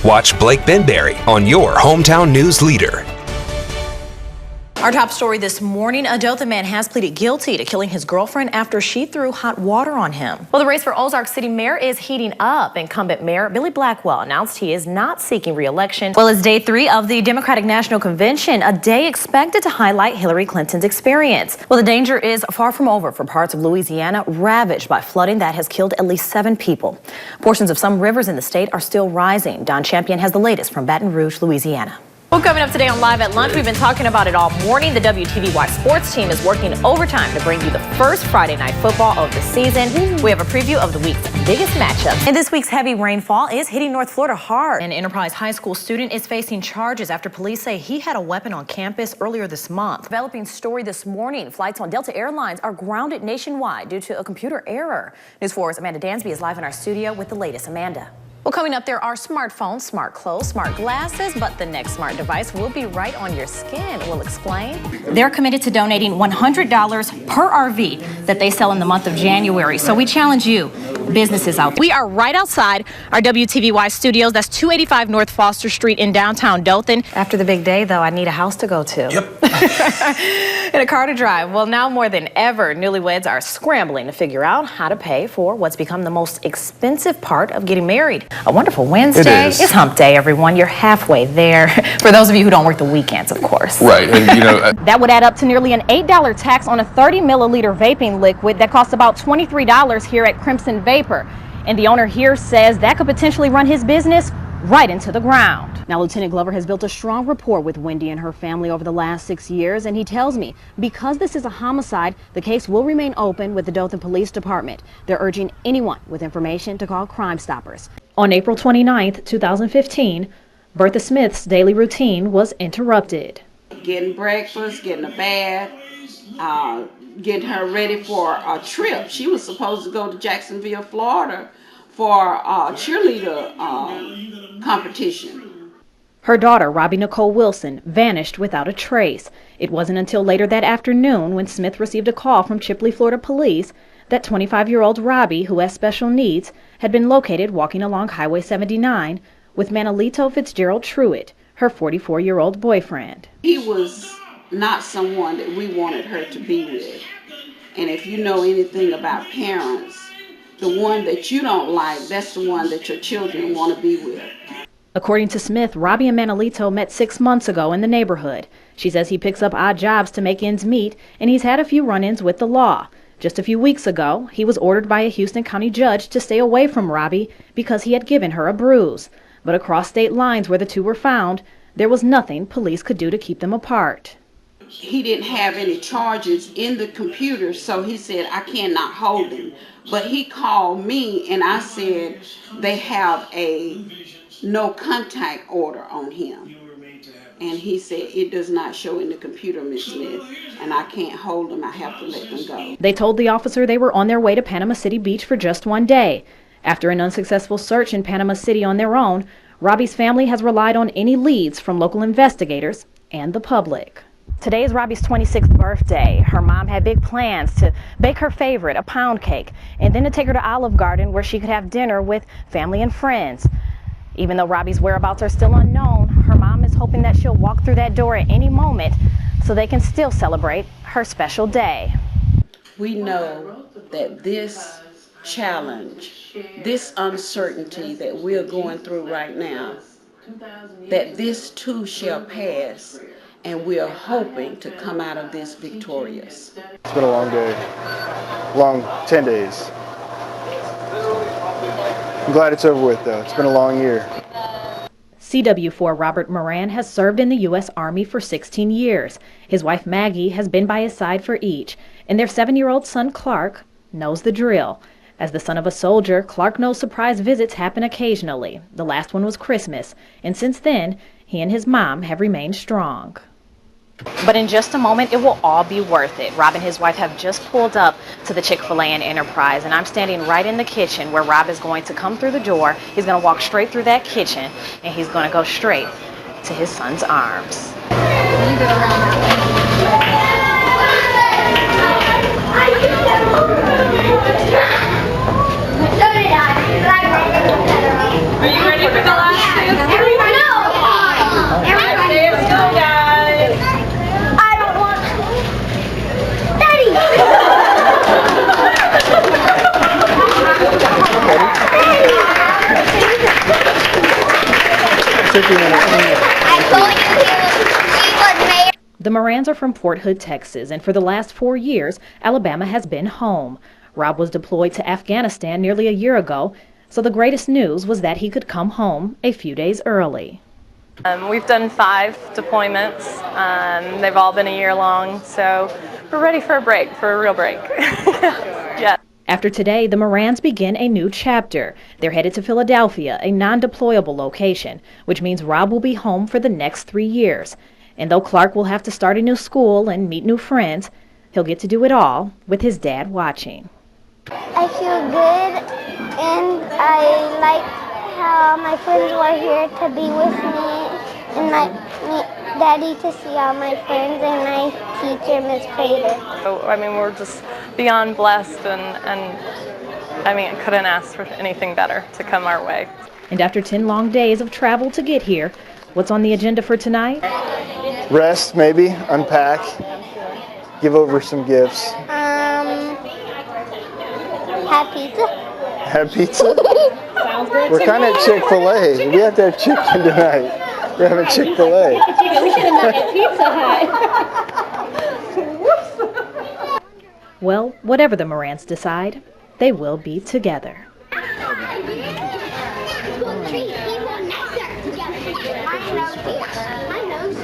Watch Blake Benberry on your hometown news leader. Our top story this morning, a Dothan man has pleaded guilty to killing his girlfriend after she threw hot water on him. Well, the race for Ozark City mayor is heating up. Incumbent Mayor Billy Blackwell announced he is not seeking re-election. Well, it's day 3 of the Democratic National Convention, a day expected to highlight Hillary Clinton's experience. Well, the danger is far from over for parts of Louisiana ravaged by flooding that has killed at least 7 people. Portions of some rivers in the state are still rising. Don Champion has the latest from Baton Rouge, Louisiana. Well, coming up today on Live at Lunch, we've been talking about it all morning. The WTVY sports team is working overtime to bring you the first Friday night football of the season. We have a preview of the week's biggest matchup. And this week's heavy rainfall is hitting North Florida hard. An Enterprise High School student is facing charges after police say he had a weapon on campus earlier this month. Developing story this morning, flights on Delta Airlines are grounded nationwide due to a computer error. News 4's Amanda Dansby is live in our studio with the latest. Amanda. Well, coming up, there are smartphones, smart clothes, smart glasses, but the next smart device will be right on your skin. We'll explain. They're committed to donating $100 per RV that they sell in the month of January. So we challenge you, businesses out there. We are right outside our WTVY studios. That's 285 North Foster Street in downtown Dothan. After the big day, though, I need a house to go to. Yep. And a car to drive. Well, now more than ever, newlyweds are scrambling to figure out how to pay for what's become the most expensive part of getting married. A wonderful Wednesday. It's hump day, everyone. You're halfway there. For those of you who don't work the weekends, of course. Right. And, you know, that would add up to nearly an $8 tax on a 30 milliliter vaping liquid that costs about $23 here at Crimson Vapor. And the owner here says that could potentially run his business right into the ground. Now, Lieutenant Glover has built a strong rapport with Wendy and her family over the last 6 years, and he tells me because this is a homicide, the case will remain open with the Dothan Police Department. They're urging anyone with information to call Crime Stoppers. On April 29th, 2015, Bertha Smith's daily routine was interrupted. Getting breakfast, getting a bath, getting her ready for a trip. She was supposed to go to Jacksonville, Florida for a cheerleader competition. Her daughter, Robbie Nicole Wilson, vanished without a trace. It wasn't until later that afternoon when Smith received a call from Chipley, Florida police that 25-year-old Robbie, who has special needs, had been located walking along Highway 79 with Manolito Fitzgerald Truitt, her 44-year-old boyfriend. He was not someone that we wanted her to be with. And if you know anything about parents, the one that you don't like, that's the one that your children want to be with. According to Smith, Robbie and Manolito met 6 months ago in the neighborhood. She says he picks up odd jobs to make ends meet, and he's had a few run-ins with the law. Just a few weeks ago, he was ordered by a Houston County judge to stay away from Robbie because he had given her a bruise. But across state lines where the two were found, there was nothing police could do to keep them apart. He didn't have any charges in the computer, so he said, I cannot hold him. But he called me and I said, they have a no contact order on him. And he said, it does not show in the computer, Miss Smith, and I can't hold them. I have to let them go. They told the officer they were on their way to Panama City Beach for just one day. After an unsuccessful search in Panama City on their own, Robbie's family has relied on any leads from local investigators and the public. Today is Robbie's 26th birthday. Her mom had big plans to bake her favorite, a pound cake, and then to take her to Olive Garden where she could have dinner with family and friends. Even though Robbie's whereabouts are still unknown, her mom is hoping that she'll walk through that door at any moment so they can still celebrate her special day. We know that this challenge, this uncertainty that we're going through right now, that this too shall pass, and we are hoping to come out of this victorious. It's been a long day, long 10 days. I'm glad it's over with, though. It's been a long year. CW4 Robert Moran has served in the U.S. Army for 16 years. His wife Maggie has been by his side for each, and their 7-year-old son Clark knows the drill. As the son of a soldier, Clark knows surprise visits happen occasionally. The last one was Christmas, and since then, he and his mom have remained strong. But in just a moment, it will all be worth it. Rob and his wife have just pulled up to the Chick-fil-A and Enterprise, and I'm standing right in the kitchen where Rob is going to come through the door. He's going to walk straight through that kitchen, and he's going to go straight to his son's arms. Are you ready for the last two? chicken in it. I told you he was mayor. The Morans are from Fort Hood, Texas, and for the last 4 years, Alabama has been home. Rob was deployed to Afghanistan nearly a year ago, so the greatest news was that he could come home a few days early. We've done 5 deployments. They've all been a year long, so we're ready for a break, for a real break. Yeah. After today, the Morans begin a new chapter. They're headed to Philadelphia, a non-deployable location, which means Rob will be home for the next 3 years. And though Clark will have to start a new school and meet new friends, he'll get to do it all with his dad watching. I feel good, and I like how my friends were here to be with me, and my daddy to see all my friends, and my teacher, Miss Prater. So, I mean, we're just beyond blessed, and I mean, I couldn't ask for anything better to come our way. And after 10 long days of travel to get here, what's on the agenda for tonight? Rest, maybe, unpack, give over some gifts. Have pizza. Have pizza? We're kind of Chick-fil-A. We have to have chicken tonight. We're having Chick-fil-A. We should have met at Pizza Hut. Well, whatever the Morans decide, they will be together. My nose.